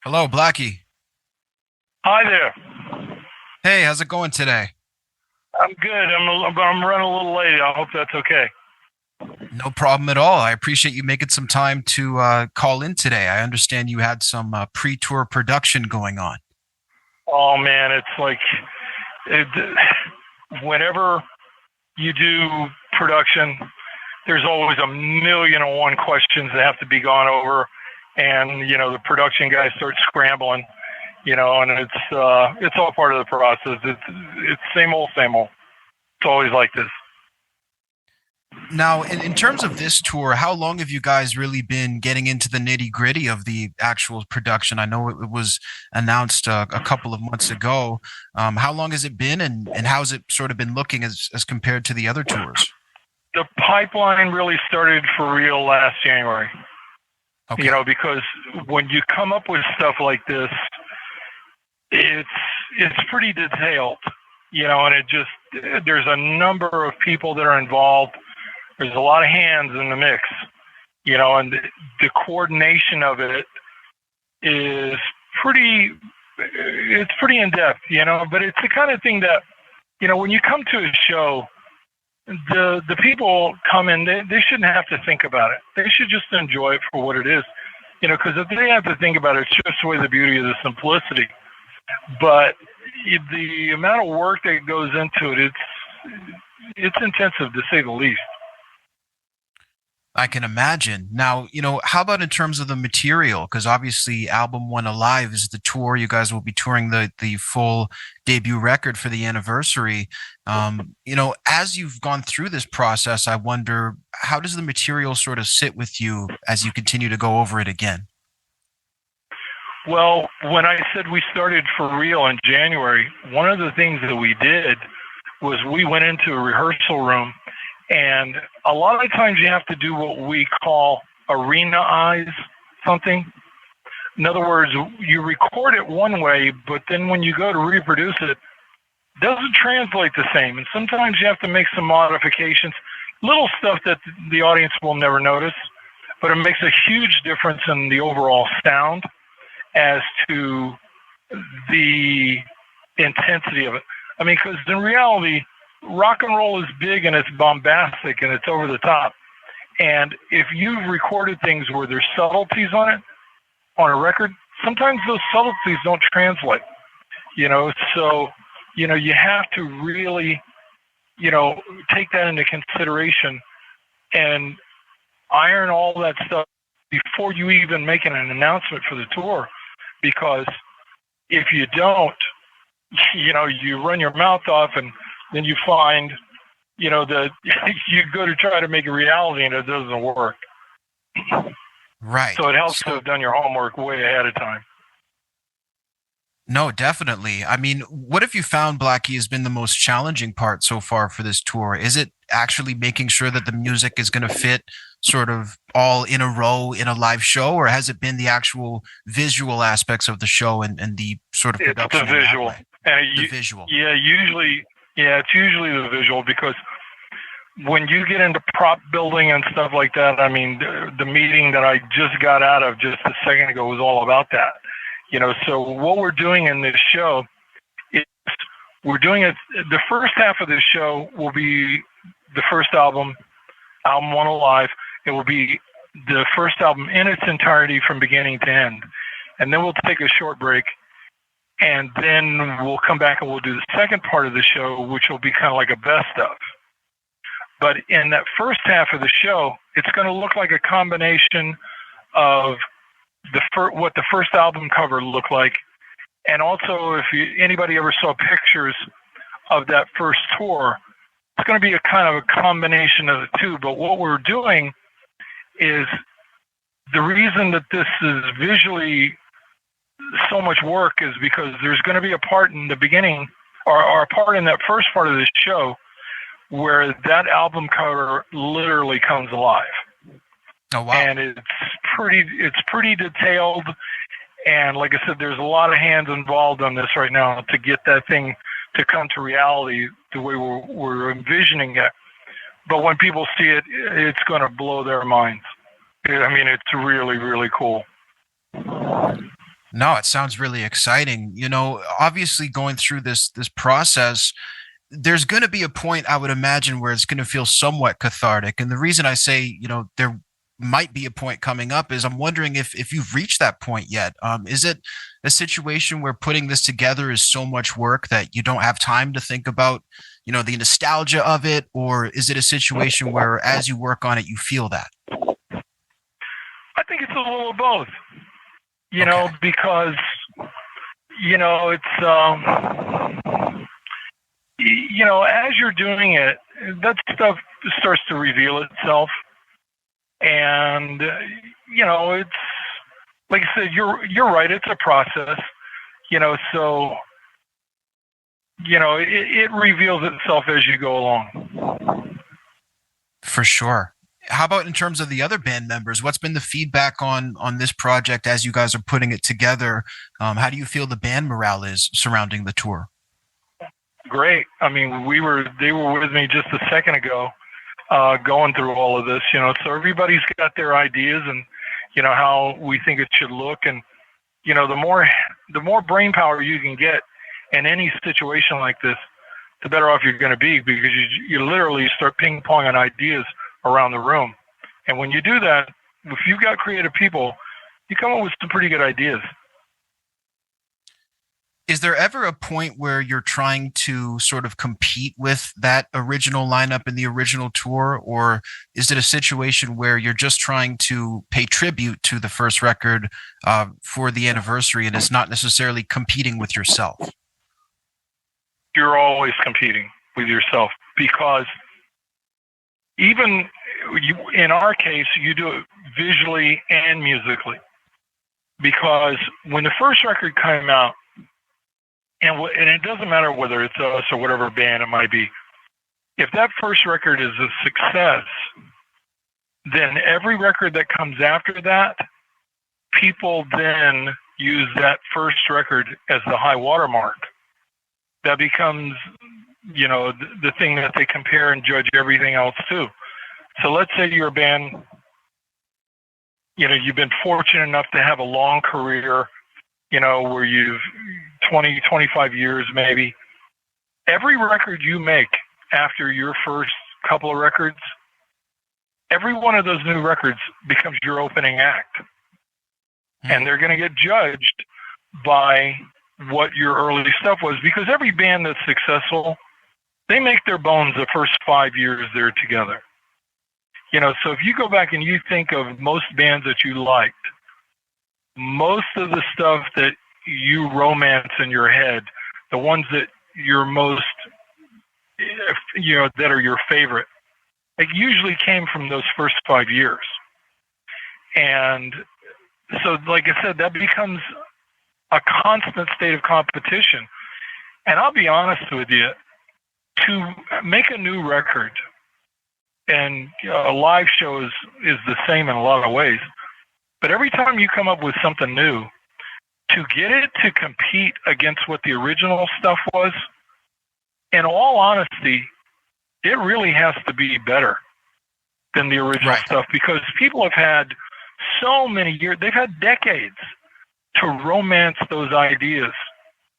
Hello, Blackie. Hi there. Hey, how's it going today? I'm good. I'm running a little late. I hope that's okay. No problem at all. I appreciate you making some time to call in today. I understand you had some pre-tour production going on. Oh man, it's like it, whenever you do production, there's always a million and one questions that have to be gone over, and the production guys start scrambling. And it's all part of the process. It's same old, same old. It's always like this. Now, in terms of this tour, how long have you guys really been getting into the nitty gritty of the actual production? I know it was announced a couple of months ago. How long has it been, and how's it sort of been looking as compared to the other tours? The pipeline really started for real last January. Okay. Because when you come up with stuff like this, it's pretty detailed. And there's a number of people that are involved. There's a lot of hands in the mix, and the coordination of it is it's pretty in depth, but it's the kind of thing that, when you come to a show, the people come in, they shouldn't have to think about it. They should just enjoy it for what it is, because if they have to think about it, it's just away the beauty of the simplicity. But the amount of work that goes into it, it's intensive to say the least. I can imagine. Now, how about in terms of the material? Because obviously, Album One Alive is the tour. You guys will be touring the full debut record for the anniversary. As you've gone through this process, I wonder, how does the material sort of sit with you as you continue to go over it again? Well, when I said we started for real in January, one of the things that we did was we went into a rehearsal room, and a lot of times you have to do what we call arena-ize something. In other words, you record it one way, but then when you go to reproduce it, it doesn't translate the same. And sometimes you have to make some modifications, little stuff that the audience will never notice, but it makes a huge difference in the overall sound as to the intensity of it. I mean, because in reality, rock and roll is big and it's bombastic and it's over the top. And if you've recorded things where there's subtleties on it, on a record, sometimes those subtleties don't translate, so, you have to really, take that into consideration and iron all that stuff before you even make an announcement for the tour. Because if you don't, you run your mouth off and then you find, that you go to try to make a reality and it doesn't work. Right. So it helps to have done your homework way ahead of time. No, definitely. I mean, what have you found, Blackie, has been the most challenging part so far for this tour? Is it actually making sure that the music is going to fit sort of all in a row in a live show, or has it been the actual visual aspects of the show and the sort of production? It's the visual. The visual. Yeah, it's usually the visual, because when you get into prop building and stuff like that, I mean, the meeting that I just got out of just a second ago was all about that. So what we're doing in this show is we're doing it. The first half of this show will be the first Album One Alive. It will be the first album in its entirety from beginning to end. And then we'll take a short break, and then we'll come back and we'll do the second part of the show, which will be kind of like a best of. But in that first half of the show, it's going to look like a combination of what the first album cover looked like, and also if anybody ever saw pictures of that first tour, it's going to be a kind of a combination of the two. But what we're doing is, the reason that this is visually so much work is because there's going to be a part in the beginning, or a part in that first part of the show, where that album cover literally comes alive. Oh, wow. And it's pretty detailed, and like I said, there's a lot of hands involved on this right now to get that thing to come to reality the way we're envisioning it. But when people see it, it's going to blow their minds. I mean, it's really, really cool. No, it sounds really exciting. Obviously going through this process, there's going to be a point, I would imagine, where it's going to feel somewhat cathartic. And the reason I say, there might be a point coming up is I'm wondering if you've reached that point yet. Is it a situation where putting this together is so much work that you don't have time to think about, the nostalgia of it? Or is it a situation where as you work on it, you feel that? I think it's a little of both, Okay. because, it's, as you're doing it, that stuff starts to reveal itself. And, it's, like I said, you're right. It's a process, so, it reveals itself as you go along. For sure. How about in terms of the other band members? What's been the feedback on this project as you guys are putting it together? How do you feel the band morale is surrounding the tour? Great. I mean, they were with me just a second ago, going through all of this, so everybody's got their ideas and, how we think it should look. And, the more brain power you can get in any situation like this, the better off you're going to be, because you literally start ping ponging ideas around the room. And when you do that, if you've got creative people, you come up with some pretty good ideas. Is there ever a point where you're trying to sort of compete with that original lineup in the original tour? Or is it a situation where you're just trying to pay tribute to the first record for the anniversary and it's not necessarily competing with yourself? You're always competing with yourself, because even in our case, you do it visually and musically. Because when the first record came out, and it doesn't matter whether it's us or whatever band it might be, if that first record is a success, then every record that comes after that, people then use that first record as the high watermark. That becomes, the thing that they compare and judge everything else to. So let's say you're a band, you've been fortunate enough to have a long career, where you've 20, 25 years maybe. Every record you make after your first couple of records, every one of those new records becomes your opening act. And they're going to get judged by what your early stuff was, because every band that's successful, they make their bones the first 5 years they're together. So if you go back and you think of most bands that you liked, most of the stuff that you romance in your head, the ones that you're most, that are your favorite, it usually came from those first 5 years. And so, like I said, that becomes a constant state of competition. And I'll be honest with you, to make a new record, and a live show is the same in a lot of ways, but every time you come up with something new, to get it to compete against what the original stuff was, in all honesty, it really has to be better than the original stuff, because people have had so many years, they've had decades to romance those ideas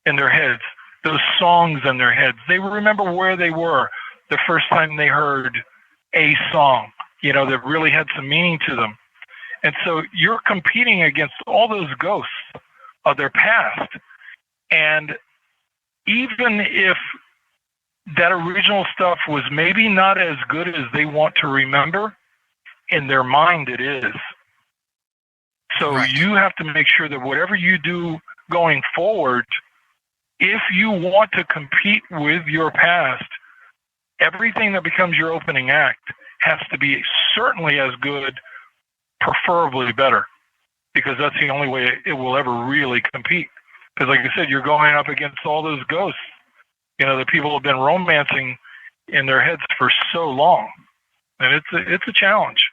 in their heads, those songs in their heads. They remember where they were the first time they heard a song, that really had some meaning to them. And so you're competing against all those ghosts of their past. And even if that original stuff was maybe not as good as they want to remember, in their mind it is. So you have to make sure that whatever you do going forward, if you want to compete with your past, everything that becomes your opening act has to be certainly as good, preferably better, because that's the only way it will ever really compete. Because like I said, you're going up against all those ghosts, that people have been romancing in their heads for so long. And it's a challenge.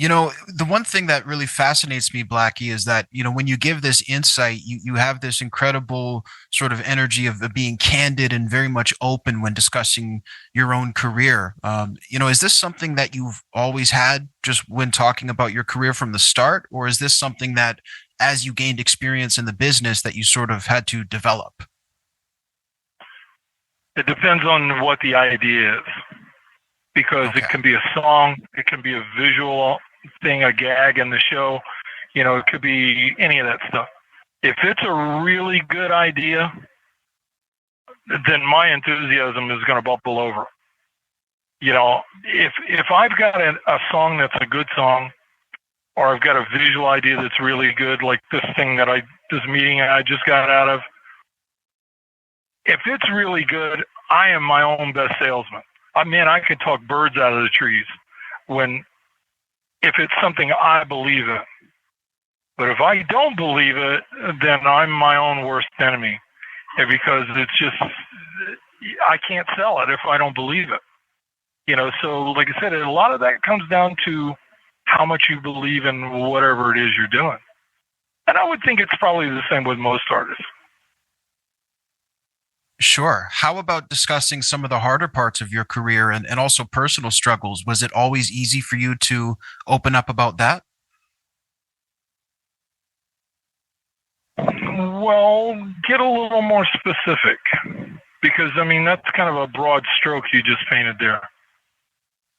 The one thing that really fascinates me, Blackie, is that, when you give this insight, you have this incredible sort of energy of being candid and very much open when discussing your own career. Is this something that you've always had just when talking about your career from the start? Or is this something that as you gained experience in the business that you sort of had to develop? It depends on what the idea is, because Okay. it can be a song, it can be a visual thing, a gag in the show, it could be any of that stuff. If it's a really good idea, then my enthusiasm is going to bubble over. If I've got a song that's a good song, or I've got a visual idea that's really good, like this meeting I just got out of, if it's really good, I am my own best salesman. I could talk birds out of the trees if it's something I believe in. But if I don't believe it, then I'm my own worst enemy, because it's just, I can't sell it if I don't believe it. So like I said, a lot of that comes down to how much you believe in whatever it is you're doing. And I would think it's probably the same with most artists. Sure. How about discussing some of the harder parts of your career and also personal struggles? Was it always easy for you to open up about that? Well, get a little more specific, because, that's kind of a broad stroke you just painted there.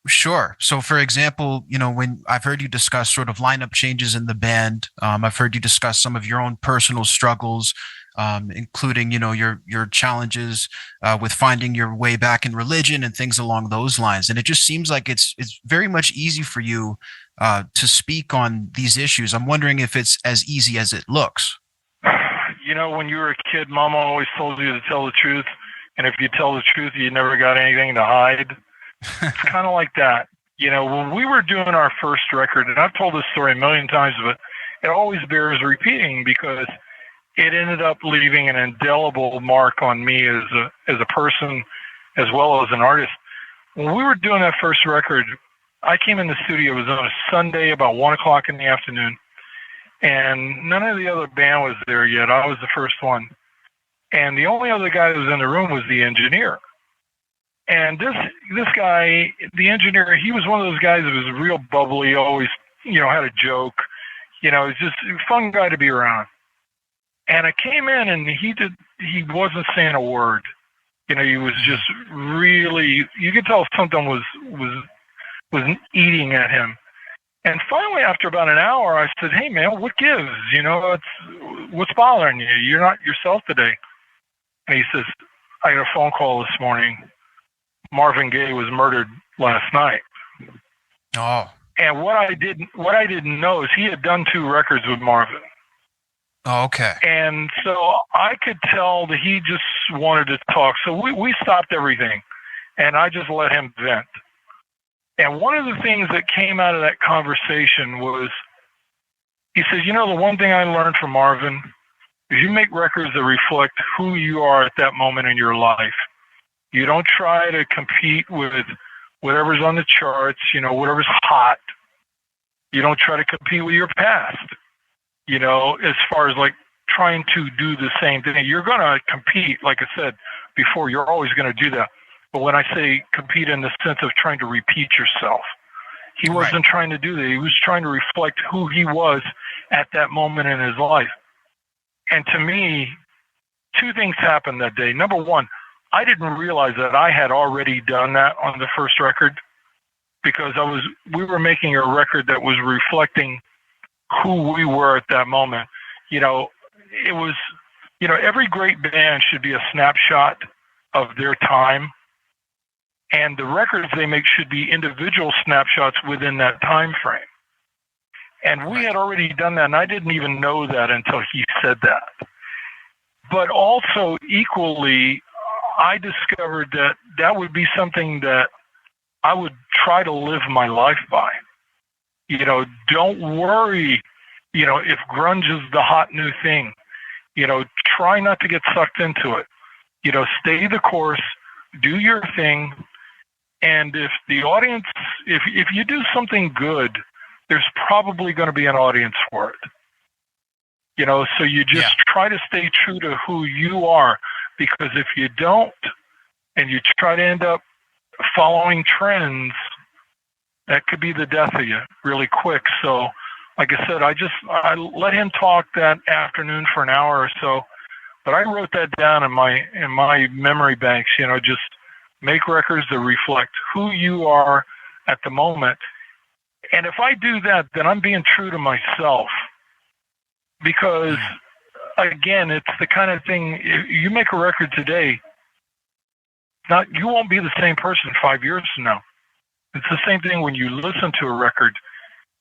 Sure. So, for example, when I've heard you discuss sort of lineup changes in the band, I've heard you discuss some of your own personal struggles, including, your challenges with finding your way back in religion and things along those lines. And it just seems like it's very much easy for you to speak on these issues. I'm wondering if it's as easy as it looks. When you were a kid, Mama always told you to tell the truth, and if you tell the truth, you never got anything to hide. It's kind of like that. When we were doing our first record, and I've told this story a million times, but it always bears repeating because it ended up leaving an indelible mark on me as a person as well as an artist. When we were doing that first record, I came in the studio. It was on a Sunday about 1 o'clock in the afternoon, and none of the other band was there yet. I was the first one. And the only other guy that was in the room was the engineer. And this guy, the engineer, he was one of those guys that was real bubbly, always, had a joke. He's just a fun guy to be around. And I came in and he wasn't saying a word. He was just really, you could tell something was eating at him. And finally, after about an hour, I said, "Hey man, what gives? What's bothering you? You're not yourself today." And he says, "I got a phone call this morning. Marvin Gaye was murdered last night." Oh. And what I didn't know is he had done 2 records with Marvin. Oh, okay. And so I could tell that he just wanted to talk. So we stopped everything, and I just let him vent. And one of the things that came out of that conversation was, he says, "The one thing I learned from Marvin is you make records that reflect who you are at that moment in your life. You don't try to compete with whatever's on the charts, whatever's hot. You don't try to compete with your past, as far as like trying to do the same thing. You're going to compete, like I said before, you're always going to do that. But when I say compete in the sense of trying to repeat yourself, he wasn't trying to do that. He was trying to reflect who he was at that moment in his life." And to me, 2 things happened that day. Number one, I didn't realize that I had already done that on the first record, because we were making a record that was reflecting who we were at that moment. It was, every great band should be a snapshot of their time, and the records they make should be individual snapshots within that time frame. And we had already done that, and I didn't even know that until he said that. But also equally, I discovered that would be something that I would try to live my life by. Don't worry, if grunge is the hot new thing. Try not to get sucked into it. Stay the course, do your thing. And if the audience, if you do something good, there's probably going to be an audience for it. So you just try to stay true to who you are, because if you don't, and you try to end up following trends, that could be the death of you really quick. So like I said, I let him talk that afternoon for an hour or so, but I wrote that down in my memory banks. Just make records that reflect who you are at the moment. And if I do that, then I'm being true to myself. Because, again, it's the kind of thing, if you make a record today, you won't be the same person 5 years from now. It's the same thing when you listen to a record.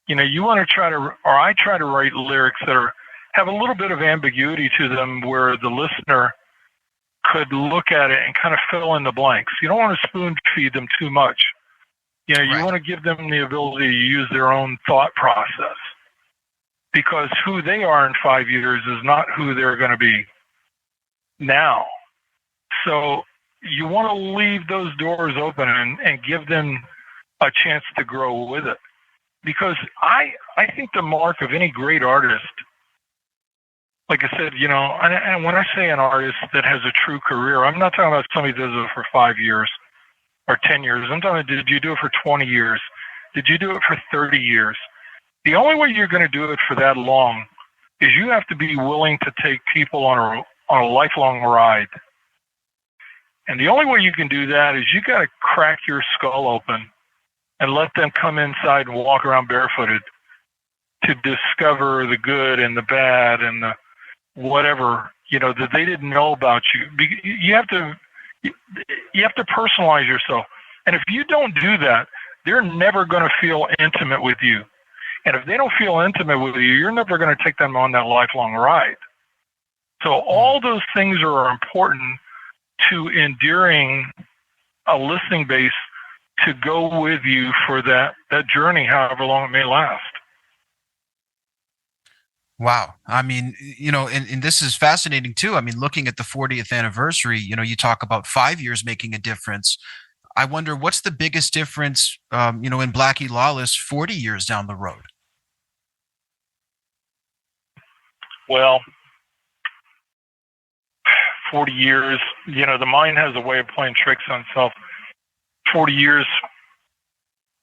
You want to I try to write lyrics that have a little bit of ambiguity to them where the listener could look at it and kind of fill in the blanks. You don't want to spoon feed them too much. You Right. want to give them the ability to use their own thought process, because who they are in 5 years is not who they're going to be now. So you want to leave those doors open and give them a chance to grow with it. Because I think the mark of any great artist, like I said, and when I say an artist that has a true career, I'm not talking about somebody that does it for 5 years or 10 years. I'm talking about, did you do it for 20 years? Did you do it for 30 years? The only way you're going to do it for that long is you have to be willing to take people on a lifelong ride. And the only way you can do that is you got to crack your skull open and let them come inside and walk around barefooted to discover the good and the bad and the whatever, that they didn't know about you. You have to personalize yourself. And if you don't do that, they're never going to feel intimate with you. And if they don't feel intimate with you, you're never going to take them on that lifelong ride. So all those things are important to endearing a listening base to go with you for that journey, however long it may last. Wow. I mean, and this is fascinating too. I mean, looking at the 40th anniversary, you talk about 5 years making a difference. I wonder what's the biggest difference, in Blackie Lawless 40 years down the road? Well, 40 years, the mind has a way of playing tricks on itself. 40 years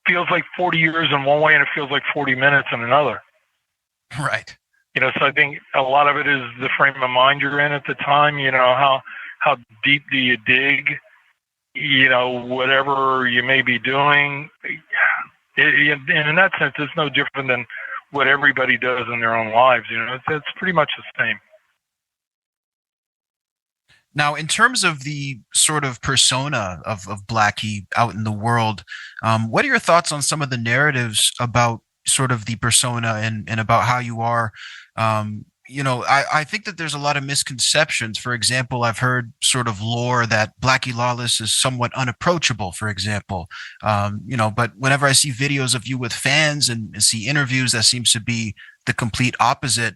feels like 40 years in one way, and it feels like 40 minutes in another. Right. So I think a lot of it is the frame of mind you're in at the time. How deep do you dig? Whatever you may be doing. And in that sense, it's no different than what everybody does in their own lives. It's pretty much the same. Now, in terms of the sort of persona of Blackie out in the world, what are your thoughts on some of the narratives about sort of the persona and about how you are? I think that there's a lot of misconceptions. For example, I've heard sort of lore that Blackie Lawless is somewhat unapproachable, for example. But whenever I see videos of you with fans and see interviews, that seems to be the complete opposite.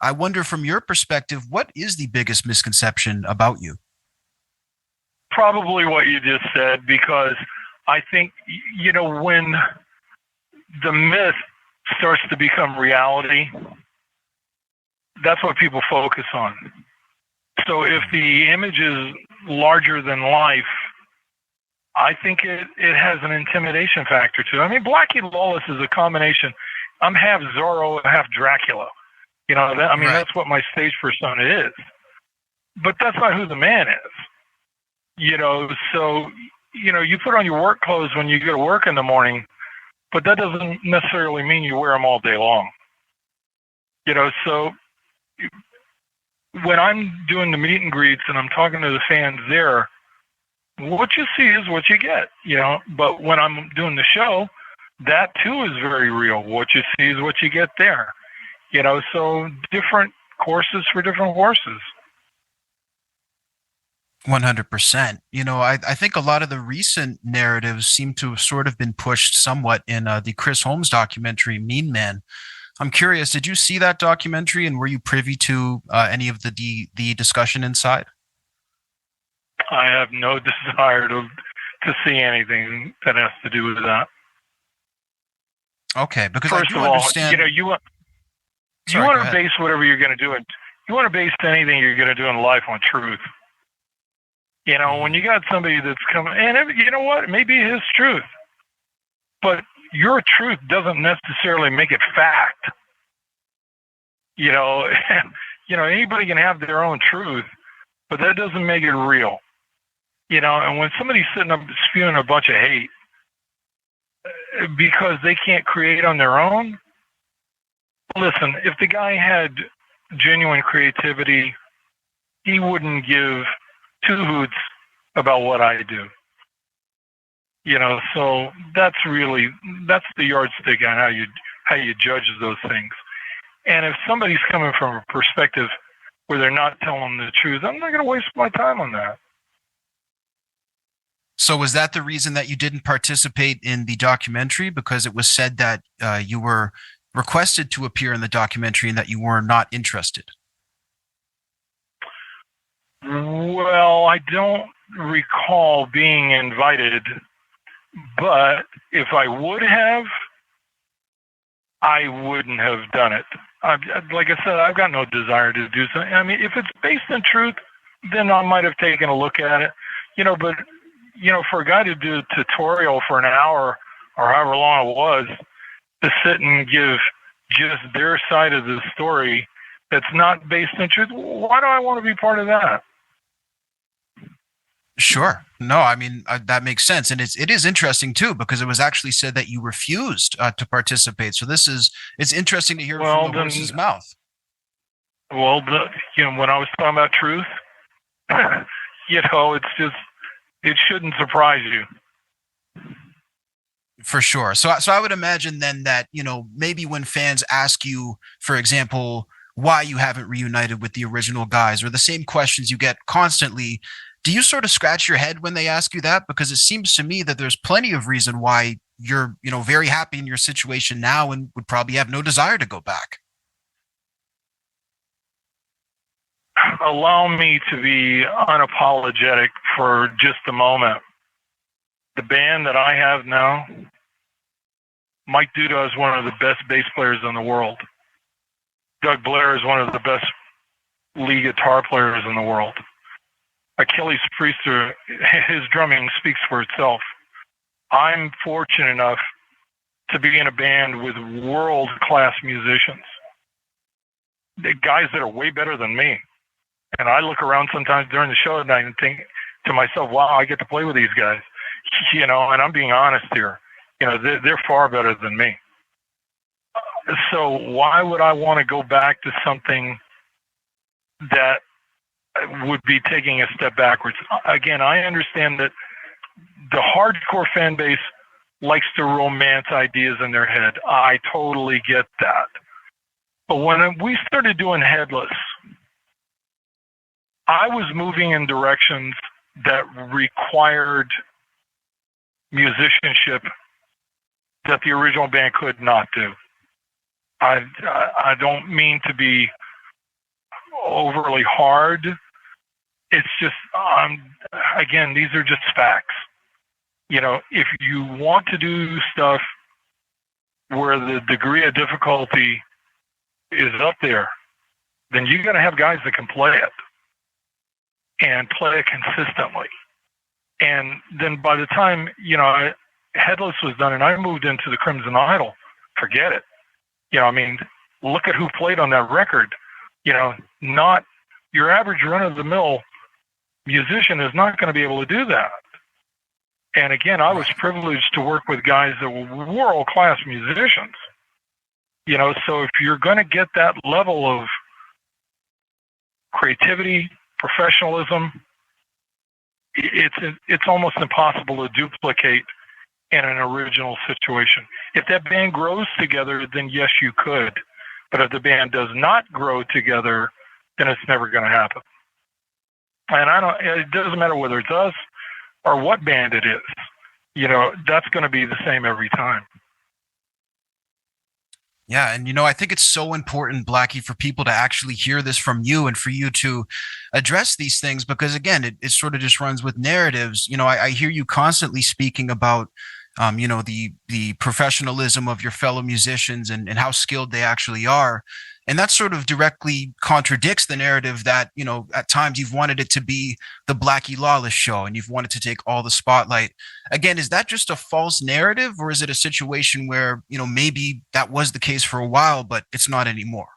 I wonder, from your perspective, what is the biggest misconception about you? Probably what you just said, because I think, when the myth starts to become reality, that's what people focus on. So if the image is larger than life, I think it has an intimidation factor to it. I mean, Blackie Lawless is a combination. I'm half Zorro, half Dracula. Right. That's what my stage persona is. But that's not who the man is. So, you put on your work clothes when you go to work in the morning, but that doesn't necessarily mean you wear them all day long. So when I'm doing the meet and greets and I'm talking to the fans there, what you see is what you get, But when I'm doing the show, that too is very real. What you see is what you get there. So different courses for different horses. 100%. I think a lot of the recent narratives seem to have sort of been pushed somewhat in the Chris Holmes documentary, Mean Man. I'm curious, did you see that documentary, and were you privy to any of the discussion inside? I have no desire to see anything that has to do with that. Okay, because First I do of all, understand. you want Sorry, go to ahead. base whatever you're going to do, you want to base anything you're going to do in life on truth. When you got somebody that's coming, and you know what, it may be his truth, but your truth doesn't necessarily make it fact. You know, anybody can have their own truth, but that doesn't make it real. You know, and when somebody's sitting up spewing a bunch of hate because they can't create on their own, listen, if the guy had genuine creativity, he wouldn't give two hoots about what I do. You know, so that's the yardstick on how you judge those things. And if somebody's coming from a perspective where they're not telling the truth, I'm not going to waste my time on that. So was that the reason that you didn't participate in the documentary? Because it was said that you were requested to appear in the documentary and that you were not interested? Well, I don't recall being invited, but if I would have, I wouldn't have done it. Like I said, I've got no desire to do something. I mean, if it's based in truth, then I might have taken a look at it, but, for a guy to do a tutorial for an hour or however long it was, to sit and give just their side of the story that's not based in truth, why do I want to be part of that? Sure. No, I mean, that makes sense. And it is interesting too, because it was actually said that you refused to participate. So it's interesting to hear from the horse's mouth. Well, when I was talking about truth, it shouldn't surprise you. For sure. So I would imagine then that, maybe when fans ask you, for example, why you haven't reunited with the original guys, or the same questions you get constantly, do you sort of scratch your head when they ask you that? Because it seems to me that there's plenty of reason why you're, very happy in your situation now and would probably have no desire to go back. Allow me to be unapologetic for just a moment. The band that I have now, Mike Duda is one of the best bass players in the world. Doug Blair is one of the best lead guitar players in the world. Achilles Priester, his drumming speaks for itself. I'm fortunate enough to be in a band with world-class musicians, the guys that are way better than me. And I look around sometimes during the show at night and think to myself, wow, I get to play with these guys. And I'm being honest here. They're far better than me. So why would I want to go back to something that would be taking a step backwards? Again, I understand that the hardcore fan base likes to romance ideas in their head. I totally get that. But when we started doing Headless, I was moving in directions that required musicianship that the original band could not do. I don't mean to be overly hard. It's just, again, these are just facts. If you want to do stuff where the degree of difficulty is up there, then you got to have guys that can play it and play it consistently. And then by the time, Headless was done and I moved into the Crimson Idol, forget it. Look at who played on that record. Not your average run-of-the-mill musician is not going to be able to do that. And again, I was privileged to work with guys that were world-class musicians. So if you're going to get that level of creativity, professionalism, it's almost impossible to duplicate in an original situation. If that band grows together, then yes, you could. But if the band does not grow together, then it's never going to happen. And it doesn't matter whether it's us or what band it is. That's going to be the same every time. Yeah. And, I think it's so important, Blackie, for people to actually hear this from you and for you to address these things, because again, it sort of just runs with narratives. I hear you constantly speaking about, the professionalism of your fellow musicians and how skilled they actually are. And that sort of directly contradicts the narrative that, at times you've wanted it to be the Blackie Lawless show and you've wanted to take all the spotlight. Again, is that just a false narrative, or is it a situation where, maybe that was the case for a while, but it's not anymore?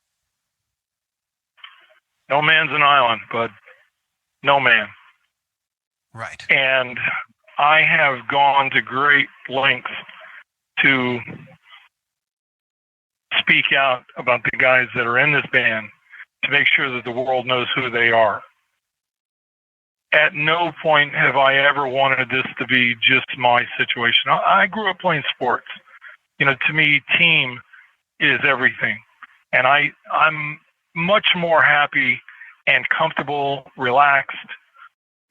No man's an island, but no man. Right. And I have gone to great lengths to speak out about the guys that are in this band to make sure that the world knows who they are. At no point have I ever wanted this to be just my situation. I grew up playing sports. You know, to me, team is everything. And I'm much more happy and comfortable, relaxed.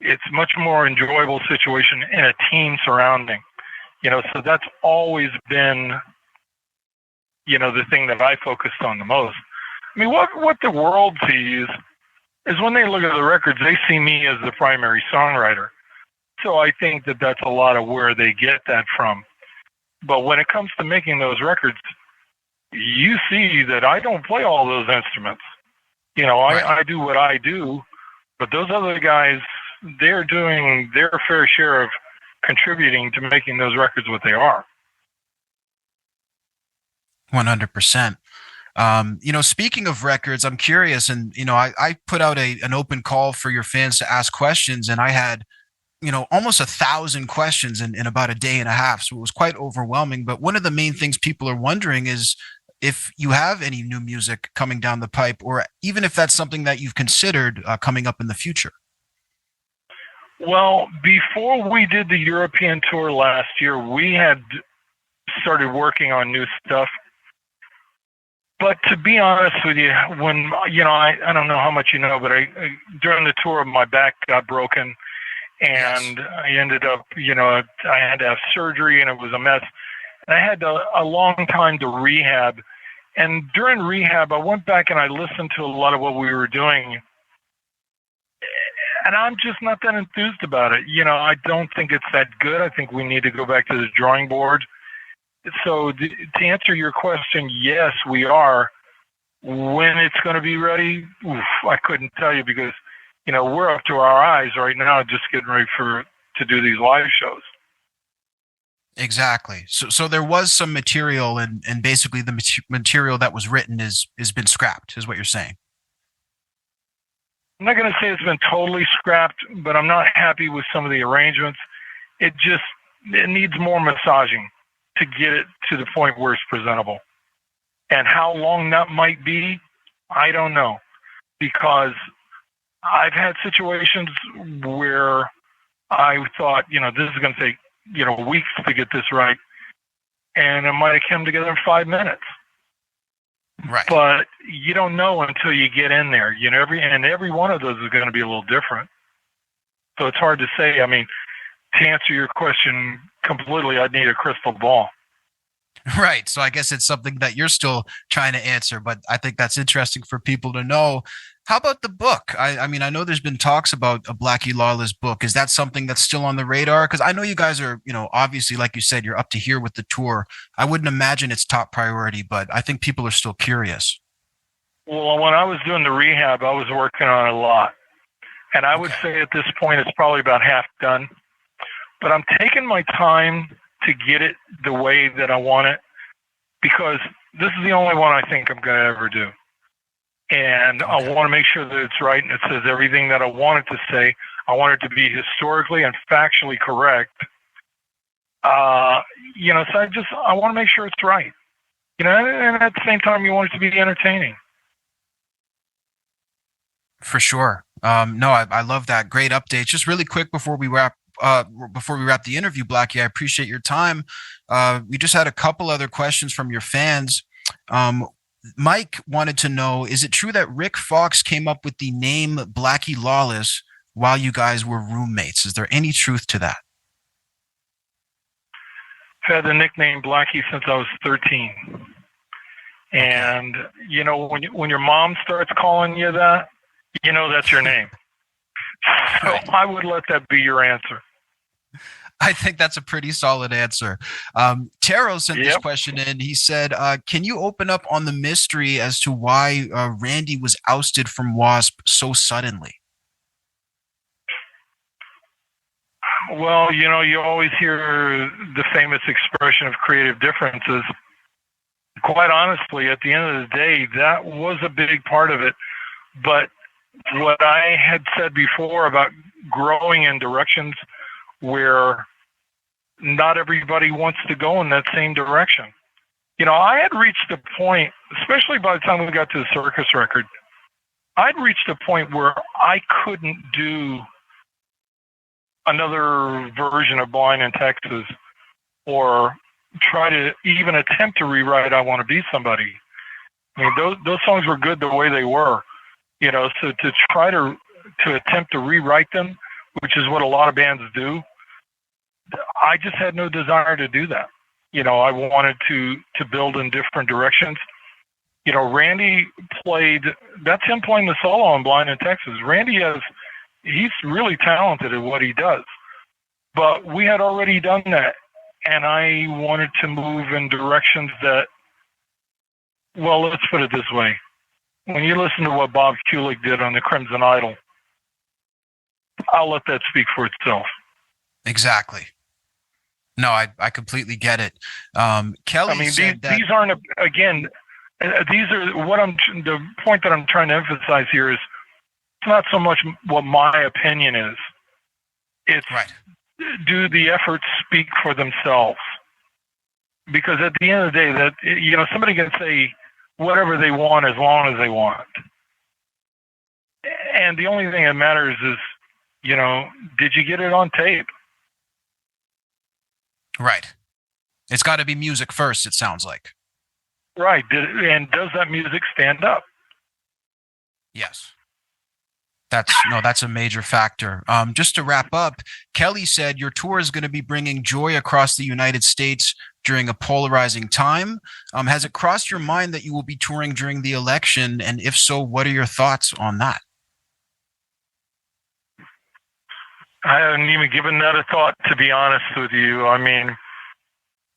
It's much more enjoyable situation in a team surrounding. You know, so that's always been, you know, the thing that I focused on the most. I mean, what the world sees is when they look at the records, they see me as the primary songwriter. So I think that that's a lot of where they get that from. But when it comes to making those records, you see that I don't play all those instruments. You know, Right. I do what I do, but those other guys, they're doing their fair share of contributing to making those records what they are. 100%. You know, speaking of records, I'm curious, and you know, I put out an open call for your fans to ask questions, and I had, you know, almost 1,000 questions in about a day and a half, so it was quite overwhelming. But one of the main things people are wondering is if you have any new music coming down the pipe, or even if that's something that you've considered coming up in the future. Well, before we did the European tour last year, we had started working on new stuff. But to be honest with you, when, you know, I don't know how much you know, but during the tour, my back got broken, and Yes. I ended up, you know, I had to have surgery, and it was a mess. And I had a long time to rehab. And during rehab, I went back and I listened to a lot of what we were doing, and I'm just not that enthused about it. You know, I don't think it's that good. I think we need to go back to the drawing board. So to answer your question, yes, we are. When it's going to be ready, I couldn't tell you, because, you know, we're up to our eyes right now just getting ready to do these live shows. Exactly. So there was some material, and basically the material that was written has been scrapped, is what you're saying. I'm not going to say it's been totally scrapped, but I'm not happy with some of the arrangements. It needs more massaging to get it to the point where it's presentable. And how long that might be, I don't know, because I've had situations where I thought, you know, this is going to take, you know, weeks to get this right, and it might have come together in 5 minutes. Right. But you don't know until you get in there. You know, every one of those is going to be a little different. So it's hard to say. I mean, to answer your question completely, I'd need a crystal ball. Right. So I guess it's something that you're still trying to answer, but I think that's interesting for people to know. How about the book? I mean, I know there's been talks about a Blackie Lawless book. Is that something that's still on the radar? Because I know you guys are, you know, obviously, like you said, you're up to here with the tour. I wouldn't imagine it's top priority, but I think people are still curious. Well, when I was doing the rehab, I was working on it a lot. And I would say at this point, it's probably about half done. But I'm taking my time to get it the way that I want it, because this is the only one I think I'm going to ever do. And I want to make sure that it's right and it says everything that I want it to say. I want it to be historically and factually correct. You know, so I want to make sure it's right. You know, and at the same time, you want it to be entertaining. For sure. No, I love that. Great update. Just really quick before we wrap the interview, Blackie, I appreciate your time. We just had a couple other questions from your fans. Mike wanted to know, is it true that Rick Fox came up with the name Blackie Lawless while you guys were roommates? Is there any truth to that? I've had the nickname Blackie since I was 13. And, you know, when your mom starts calling you that, you know that's your name. So Right. I would let that be your answer. I think that's a pretty solid answer. Taro sent this question in. He said, can you open up on the mystery as to why Randy was ousted from W.A.S.P so suddenly? Well, you know, you always hear the famous expression of creative differences. Quite honestly, at the end of the day, that was a big part of it. But what I had said before about growing in directions where not everybody wants to go in that same direction. I had reached a point, especially by the time we got to the circus record, I'd reached a point where I couldn't do another version of Blind in Texas or try to even attempt to rewrite I Want to Be Somebody. I mean, those songs were good the way they were, so to try to attempt to rewrite them, which is what a lot of bands do, I just had no desire to do that. I wanted to build in different directions. Randy played, that's him playing the solo on Blind in Texas. He's really talented at what he does. But we had already done that, and I wanted to move in directions that, well, let's put it this way. When you listen to what Bob Kulick did on the Crimson Idol, I'll let that speak for itself. Exactly. No, I completely get it. Kelly said that... these aren't, again, these are the point that I'm trying to emphasize here is it's not so much what my opinion is. It's right. Do the efforts speak for themselves? Because at the end of the day, that somebody can say whatever they want as long as they want, and the only thing that matters is, did you get it on tape? Right. It's got to be music first, it sounds like. Right. And does that music stand up? Yes. That's a major factor. Just to wrap up, Kelly said your tour is going to be bringing joy across the United States during a polarizing time. Has it crossed your mind that you will be touring during the election? And if so, what are your thoughts on that? I haven't even given that a thought, to be honest with you. I mean,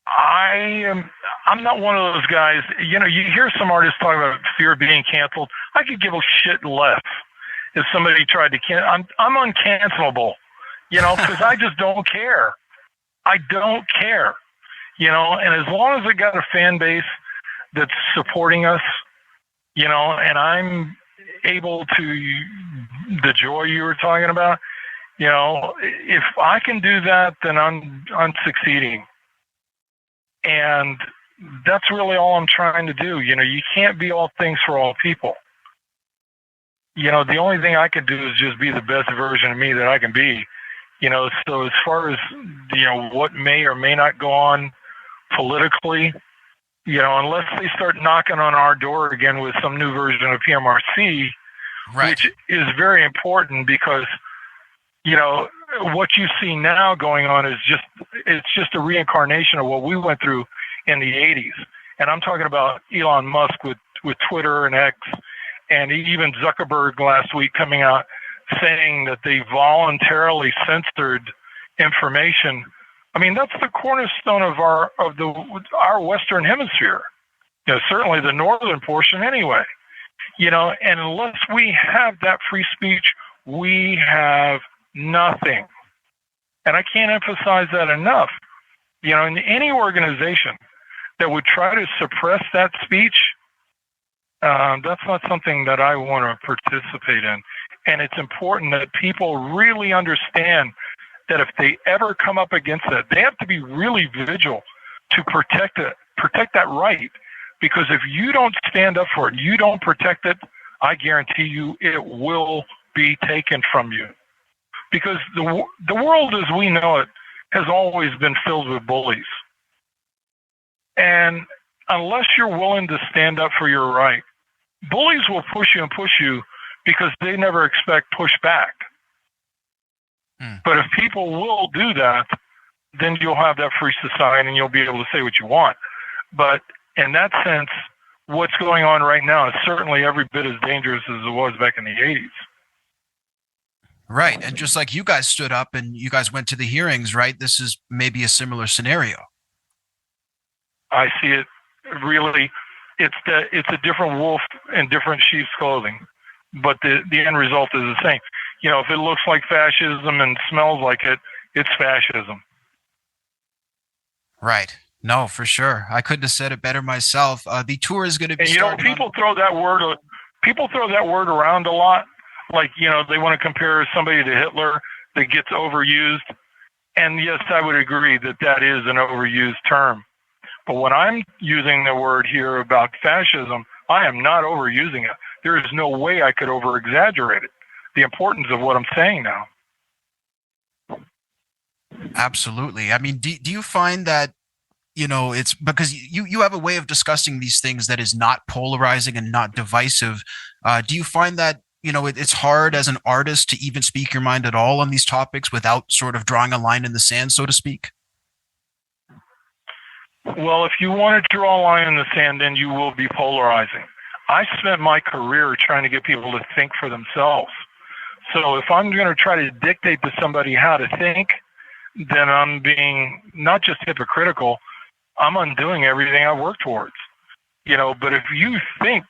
I'm not one of those guys. You hear some artists talk about fear of being canceled. I could give a shit less if somebody tried to cancel. I'm uncancelable, because I just don't care. I don't care, and as long as I got a fan base that's supporting us, and I'm able to, the joy you were talking about, if I can do that, then I'm succeeding. And that's really all I'm trying to do. You can't be all things for all people. The only thing I can do is just be the best version of me that I can be. So as far as, what may or may not go on politically, unless they start knocking on our door again with some new version of PMRC, right, which is very important because, what you see now going on is it's just a reincarnation of what we went through in the 80s. And I'm talking about Elon Musk with Twitter and X, and even Zuckerberg last week coming out saying that they voluntarily censored information. I mean, that's the cornerstone of our Western Hemisphere. Certainly the northern portion anyway. And unless we have that free speech, we have nothing. And I can't emphasize that enough. In any organization that would try to suppress that speech, that's not something that I want to participate in. And it's important that people really understand that if they ever come up against that, they have to be really vigilant to protect that right. Because if you don't stand up for it, you don't protect it, I guarantee you it will be taken from you. Because the world as we know it has always been filled with bullies. And unless you're willing to stand up for your right, bullies will push you because they never expect pushback. But if people will do that, then you'll have that free society and you'll be able to say what you want. But in that sense, what's going on right now is certainly every bit as dangerous as it was back in the 80s. Right. And just like you guys stood up and you guys went to the hearings, right? This is maybe a similar scenario. I see it really. It's a different wolf in different sheep's clothing, but the end result is the same. If it looks like fascism and smells like it, it's fascism. Right. No, for sure. I couldn't have said it better myself. The tour is going to be. And people throw that word around a lot. Like, they want to compare somebody to Hitler that gets overused. And yes, I would agree that that is an overused term. But when I'm using the word here about fascism, I am not overusing it. There is no way I could over-exaggerate it, the importance of what I'm saying now. Absolutely. I mean, do you find that, it's because you have a way of discussing these things that is not polarizing and not divisive. Do you find that, it's hard as an artist to even speak your mind at all on these topics without sort of drawing a line in the sand, so to speak? Well, if you want to draw a line in the sand, then you will be polarizing. I spent my career trying to get people to think for themselves. So if I'm going to try to dictate to somebody how to think, then I'm being not just hypocritical, I'm undoing everything I work towards. But if you think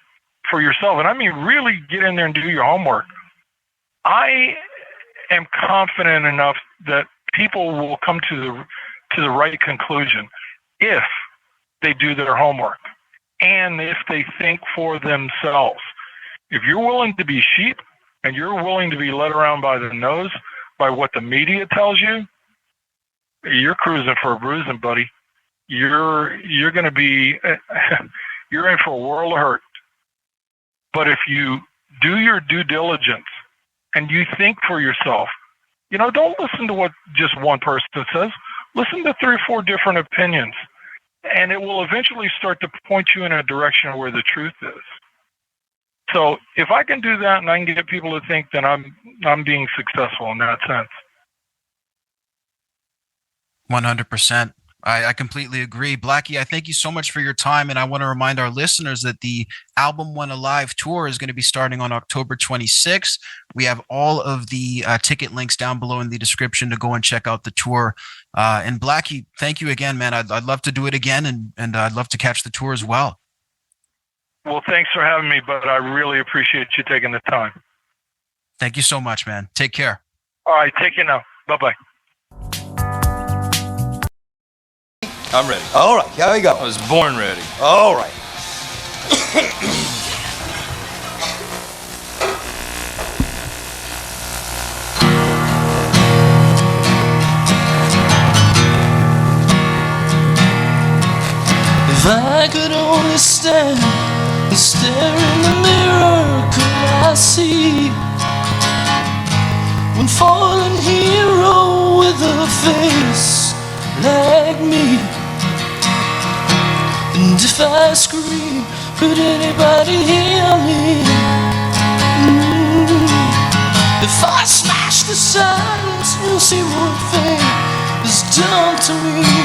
for yourself, and I mean really get in there and do your homework, I am confident enough that people will come to the right conclusion if they do their homework and if they think for themselves. If you're willing to be sheep and you're willing to be led around by the nose by what the media tells you, you're cruising for a bruising, buddy. You're going to be you're in for a world of hurt. But if you do your due diligence and you think for yourself, don't listen to what just one person says. Listen to 3 or 4 different opinions, and it will eventually start to point you in a direction where the truth is. So if I can do that and I can get people to think, then I'm being successful in that sense. 100%. I completely agree. Blackie, I thank you so much for your time. And I want to remind our listeners that the Album One Alive tour is going to be starting on October 26th. We have all of the ticket links down below in the description to go and check out the tour. And Blackie, thank you again, man. I'd love to do it again, and I'd love to catch the tour as well. Well, thanks for having me, but I really appreciate you taking the time. Thank you so much, man. Take care. All right, take care now. Bye-bye. I'm ready. All right, here we go. I was born ready. All right. If I could only stand and stare in the mirror, could I see one fallen hero with a face like me? And if I scream, could anybody hear me? If I smash the silence, you'll see what fate has done to me.